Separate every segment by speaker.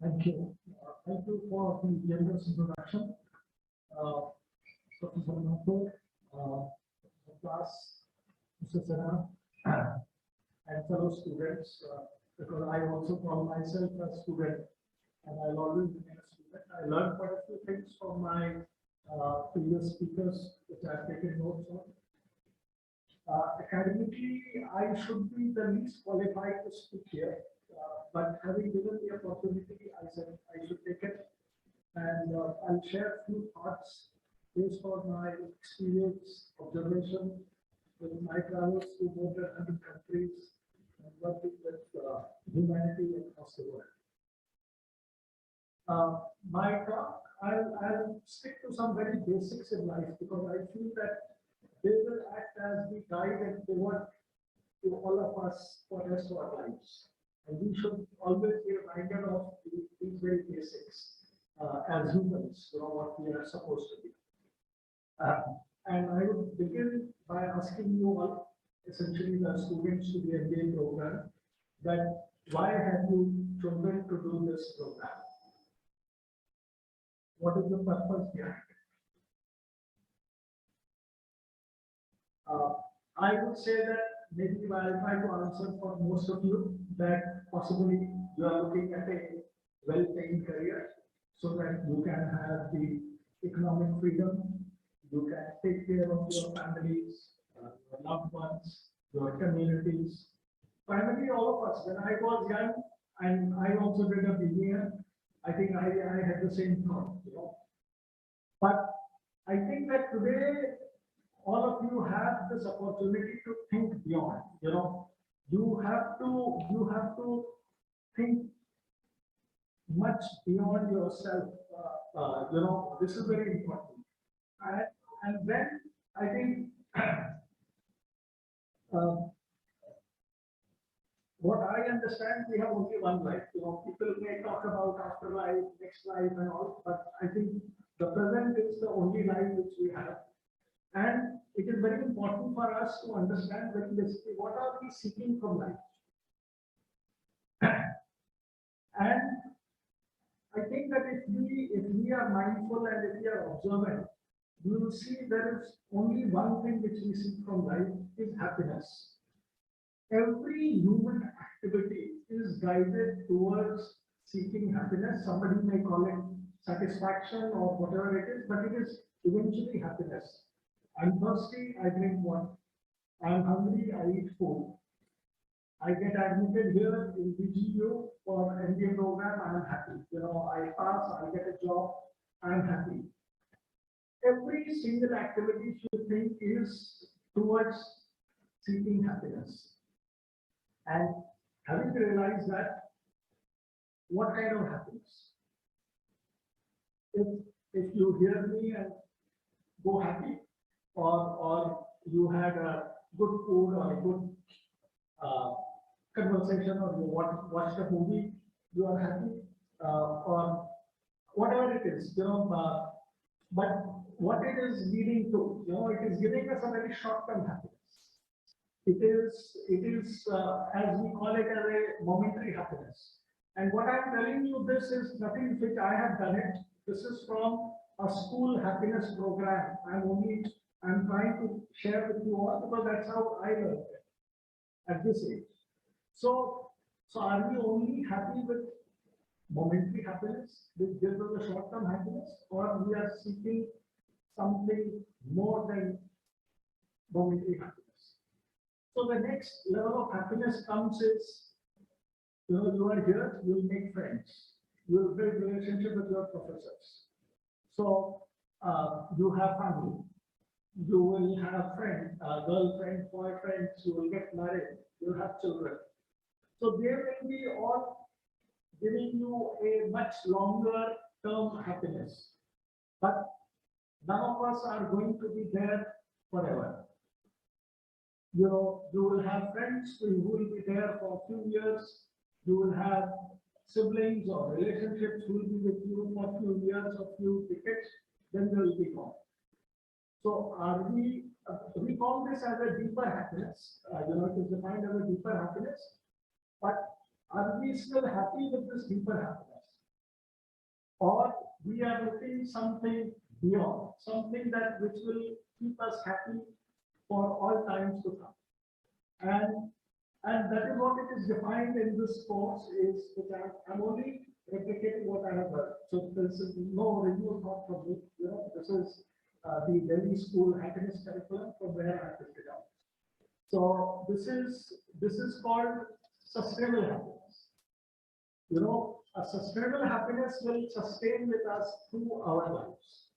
Speaker 1: Thank you. Thank you for the generous introduction. Professor Mathur, class, Mr. Sana, and fellow students, because I also call myself a student, and I'll always remain a student. I learned quite a few things from my previous speakers, which I've taken notes on. Academically, I should be the least qualified to speak here, but having given the opportunity, I said I should take it, and I'll share a few thoughts based on my experience, observation with my travels to more than 100 countries and working with humanity across the world. My talk, I'll stick to some very basics in life because I feel that they will act as the guide and pivot to all of us for the rest of our lives. And we should always be reminded of these very basics as humans, what we are supposed to be. And I would begin by asking you all, essentially the students to the MBA program, that why have you chosen to do this program? What is the purpose behind it? I would say that maybe I'll try to answer for most of you that possibly you are looking at a well-paying career so that you can have the economic freedom, you can take care of your families, your loved ones, your communities. Primarily all of us, when I was young, and I also did a BGU, I think I had the same thought, But I think that today, all of you have this opportunity to think beyond, you have to think much beyond yourself, this is very important. And then I think what I understand, we have only one life. People may talk about afterlife, next life and all, but I think the present is the only life which we have. And it is very important for us to understand very basically what are we seeking from life. And I think that if we are mindful and if we are observant, we will see there is only one thing which we seek from life is happiness. Every human activity is guided towards seeking happiness. Somebody may call it satisfaction or whatever it is, but it is eventually happiness. I'm thirsty, I drink water. I'm hungry, I eat food. I get admitted here in BGU for MBA program, I'm happy. I pass, I get a job, I'm happy. Every single activity you think is towards seeking happiness. And having to realize that, what kind of happiness? If you hear me and go happy, or you had a good food or a good conversation, or you watched a movie, you are happy, or whatever it is, but what it is leading to, it is giving us a very short-term happiness. It is as we call it, as a momentary happiness. And what I'm telling you, this is nothing which I have done it. This is from a school happiness program. I'm trying to share with you all because that's how I learned it at this age. So are we only happy with momentary happiness, which gives us a short-term happiness, or we are seeking something more than momentary happiness? So the next level of happiness comes is, you are here, you will make friends, you will build relationship with your professors. So you have family, you will have friends, girlfriend, boyfriend, you will get married, you will have children. So they will be all giving you a much longer term happiness. But none of us are going to be there forever. You will have friends who will be there for a few years. You will have siblings or relationships who will be with you for a few years or few decades, then they will be gone. So we call this as a deeper happiness. It is defined as a deeper happiness. But are we still happy with this deeper happiness? or we are looking something beyond, something that which will keep us happy for all times to come. And that is what it is defined in this course is that I'm only replicating what I have heard. So this is no review not from me. This is the Delhi School Happiness Curriculum from where I picked it up. So this is called sustainable happiness. A sustainable happiness will sustain with us through our lives.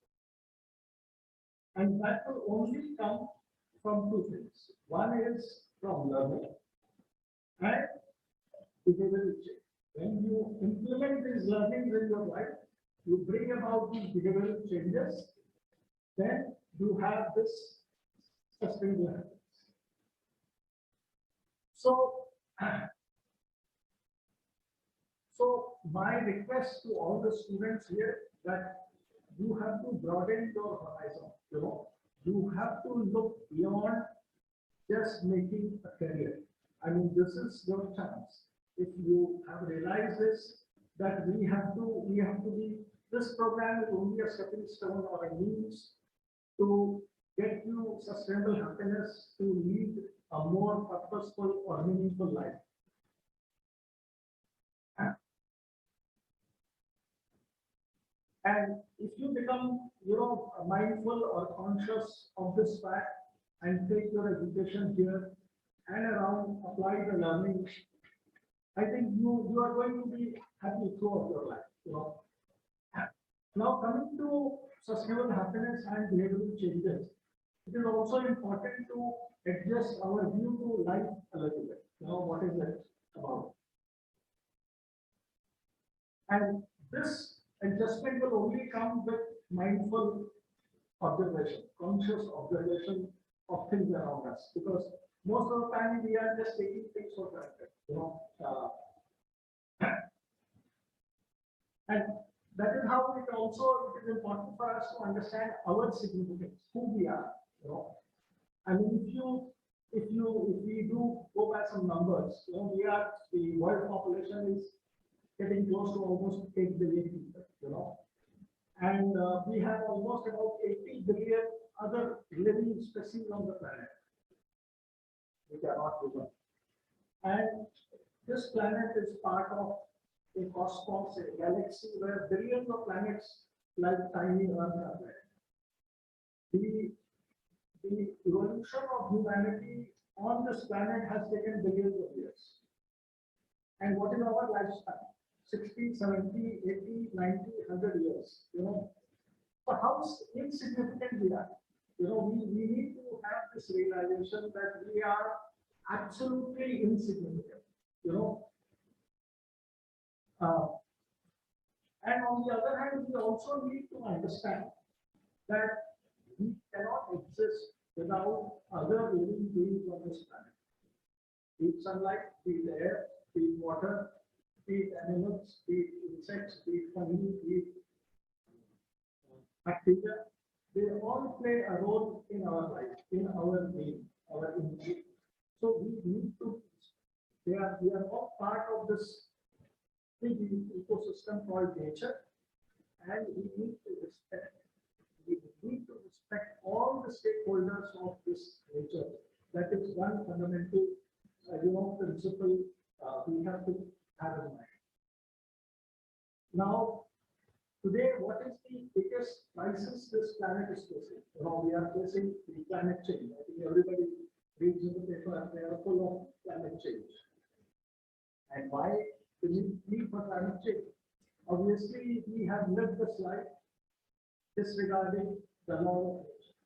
Speaker 1: And that will only come from two things. One is from learning and behavioral change. When you implement these learnings in your life, you bring about these behavioral changes, then you have this sustainable happiness. So my request to all the students here that you have to broaden your horizon. You have to look beyond just making a career. I mean, this is your chance. If you have realized this, that we have to be. This program is only a stepping stone or a means to get you sustainable happiness to lead a more purposeful or meaningful life. And if you become, mindful or conscious of this fact and take your education here and around, apply the learning, I think you are going to be happy throughout your life. Now coming to sustainable happiness and behavioral changes, it is also important to adjust our view to life a little bit. What is it about? And this adjustment will only come with mindful observation, conscious observation of things around us, because most of the time we are just taking things for granted, and that is how it is important for us to understand our significance, who we are. I mean, if we do go by some numbers, the world population is getting close to almost 8 billion people, and we have almost about 80 billion other living species on the planet, which are not human. And this planet is part of a cosmos, a galaxy where billions of planets like tiny Earth are there. The evolution of humanity on this planet has taken billions of years. And what is our lifespan? 60, 70, 80, 90, 100 years. So how insignificant we are. We need to have this realization that we are absolutely insignificant. And on the other hand, we also need to understand that we cannot exist without other living beings on this planet. Be it sunlight, be it air, be it water, be it animals, be it insects, be it fungi, be it bacteria. They all play a role in our life, in our being, our being. So we need to. We are all part of this big ecosystem called nature, and we need to respect. We need to respect all the stakeholders of this nature. That is one fundamental, principle we have to have in mind. Now, today, what is the biggest crisis this planet is facing? We are facing the climate change. I think everybody reads in the paper and they are full of climate change. And why the need for climate change? Obviously, we have lived this life disregarding the law of nature.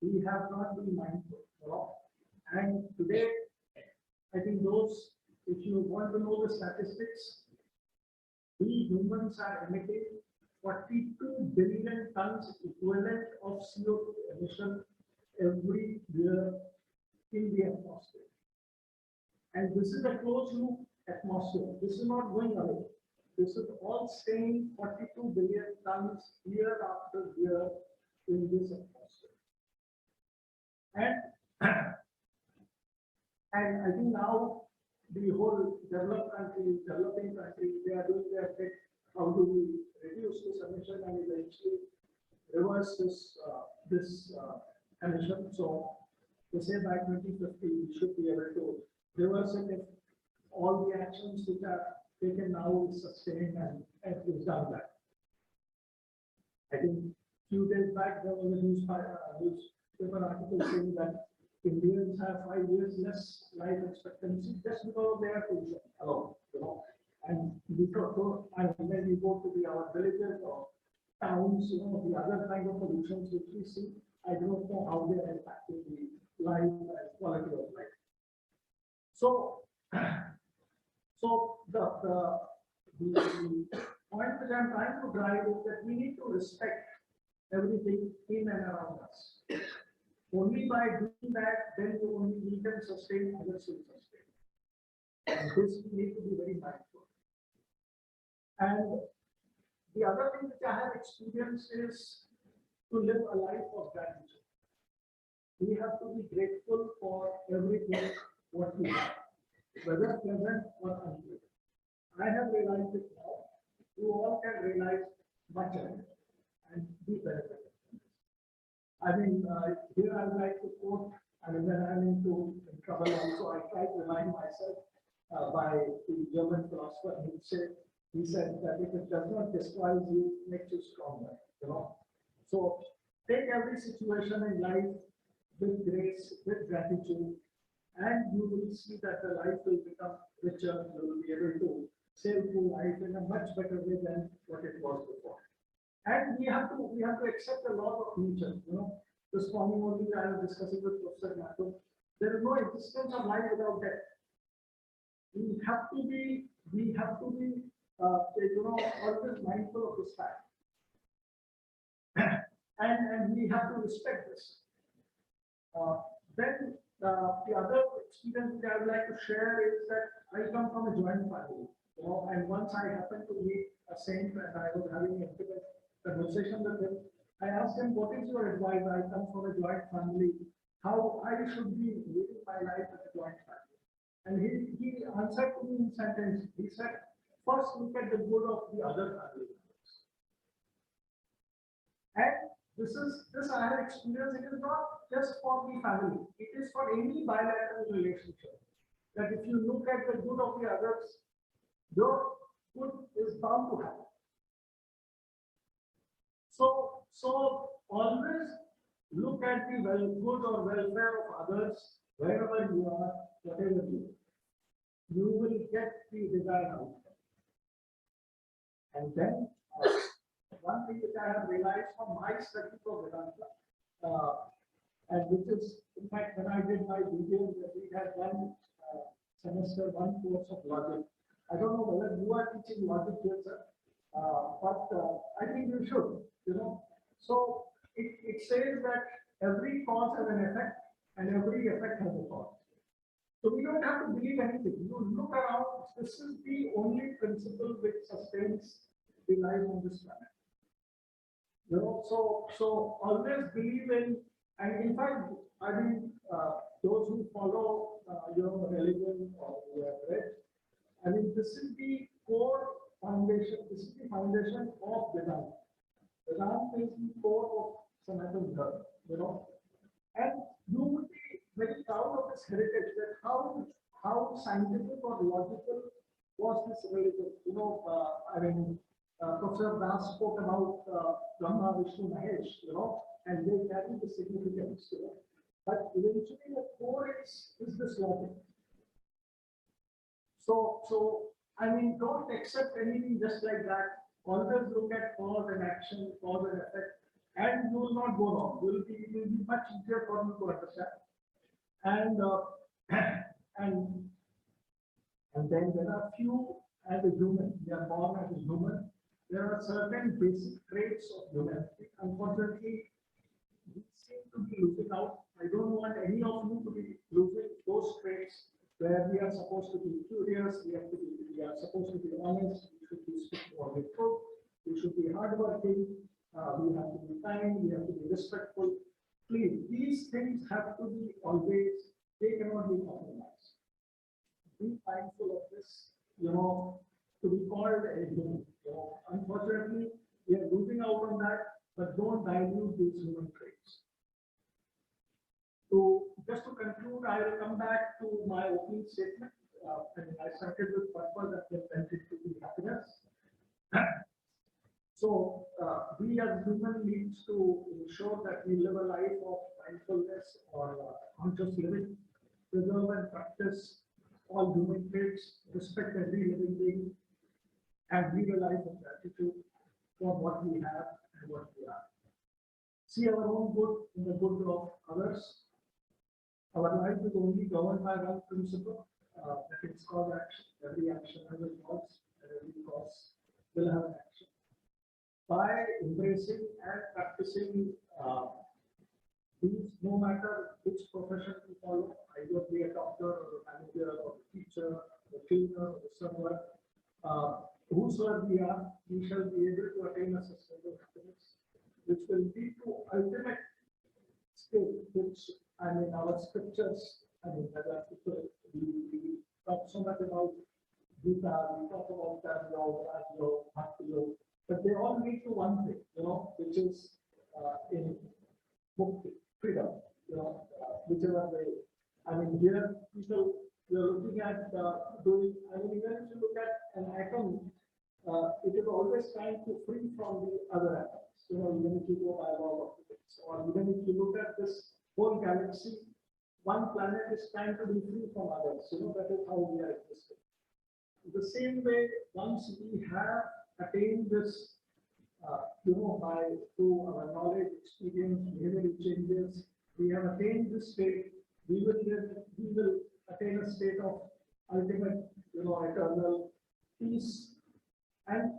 Speaker 1: We have not been mindful. And today, I think if you want to know the statistics, we humans are emitting 42 billion tons equivalent of CO2 emission every year in the atmosphere. And this is a closed loop atmosphere. This is not going away. This is all staying 42 billion tons year after year in this atmosphere. And I think now the whole developing countries, they are doing their bit. How do we reduce eventually reverse this emission. So they say by 2050 we should be able to reverse it if all the actions which are taken now is sustained and is done that. I think few days back there was a newspaper article saying that Indians have 5 years less life expectancy just because of their pollution alone, And we go and when we go to our villages or towns, the other kind of pollutions which we see, I don't know how they are impacting the life and quality of life. So, the point that I'm trying to drive is that we need to respect everything in and around us. Only by doing that, then only we can sustain, others will sustain. And this we need to be very mindful. And the other thing which I have experienced is to live a life of gratitude. We have to be grateful for everything what we have, whether pleasant or unpleasant. I have realized it now. You all can realize much of it and be benefited. I mean, here I would like to quote, when I'm into trouble also, I try to remind myself by the German philosopher Nietzsche. He said that if it does not destroy you, it makes you stronger, So take every situation in life with grace, with gratitude, and you will see that the life will become richer. You will be able to sail through life in a much better way than what it was before. And we have to accept the law of nature. This morning only I was discussing with Professor Mato. There is no existence of life without death. We have to be always mindful of this fact. and we have to respect this. Then the other experience that I would like to share is that I come from a joint family. And once I happened to meet a saint and I was having an intimate conversation with him, I asked him, what is your advice? I come from a joint family, how I should be living my life as a joint family. And he answered to me in sentence. He said, first look at the good of the other family members. And this I have experienced. It is not just for the family, it is for any bilateral relationship. That if you look at the good of the others, your good is bound to happen. So always look at the good or welfare of others wherever you are, whatever you do. You will get the desired outcome. And then one thing which I have realized from my study for Vedanta, and which is in fact when I did my BGU, we had one semester, one course of logic. I don't know whether you are teaching logic here, sir, but I think you should, So it says that every cause has an effect and every effect has a cause. So we don't have to believe anything. You look around, this is the only principle which sustains the life on this planet. So always believe in, and in fact, those who follow religion or who have read, this is the core foundation, this is the foundation of Vedanta. Vedanta is the core of Sanatana Dharma, and you would be very proud of this heritage, that how scientific or logical was this religion. Professor Das spoke about Brahma, Vishnu, Mahesh, and they carry the significance, But eventually the core is this logic. So don't accept anything just like that. Always look at cause and action, cause and effect, and you will not go wrong. It will be much easier for you to understand. And then there are few, as a human, we are born as a human. There are certain basic traits of humanity. Unfortunately, we seem to be losing out. I don't want any of you to be losing those traits where we are supposed to be curious, we are supposed to be honest, we should be speaking for the truth, we should be hardworking, we have to be kind, we have to be respectful. Please, these things have to be always, they cannot be compromised. Be mindful of this, to be called a human. Unfortunately, we are losing out on that. but don't dilute these human traits. Just to conclude, I will come back to my opening statement. And I started with purpose and then went into the happiness. So we as human needs to ensure that we live a life of mindfulness or conscious living, preserve and practice all human traits, respect every living being, and lead a life of gratitude for what we have and what we are. See our own good in the good of others. Our life is only governed by one principle, that is cause action. Every action has a cause, and every cause will have an action. By embracing and practicing these, no matter which profession you follow, either be a doctor or a manager or a teacher, or a cleaner or someone, whosoever we are, we shall be able to attain a sustainable happiness, which will lead to ultimate state, which our scriptures, we talk so much about Gita, we talk about Karma, Bhakti, but they all lead to one thing, which is in mukti, freedom, whichever way. Here people, you're looking at doing, even if you look at an atom, it is always trying to free from the other atoms, even if you go by law of physics, or even if you look at this whole galaxy, one planet is trying to be free from others, that is how we are existing. The same way, once we have attained this, by through our knowledge, experience, behavioral changes, we have attained this state, we will attain a state of ultimate, eternal peace. And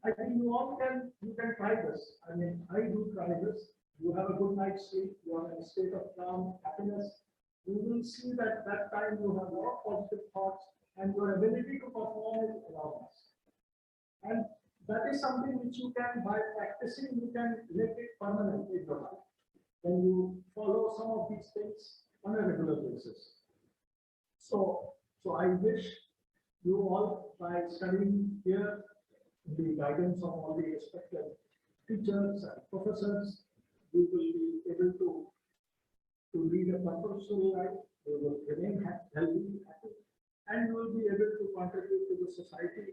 Speaker 1: I think you can try this. I do try this. You have a good night's sleep, you are in a state of calm, happiness. You will see that time you have a lot of positive thoughts and your ability to perform is enormous. And that is something which you can, by practicing, you can make it permanent in your life. When you follow some of these things on a regular basis. So I wish you all, by studying here, the guidance of all the respected teachers and professors, you will be able to lead a purposeful life, you will remain healthy, happy, and you will be able to contribute to the society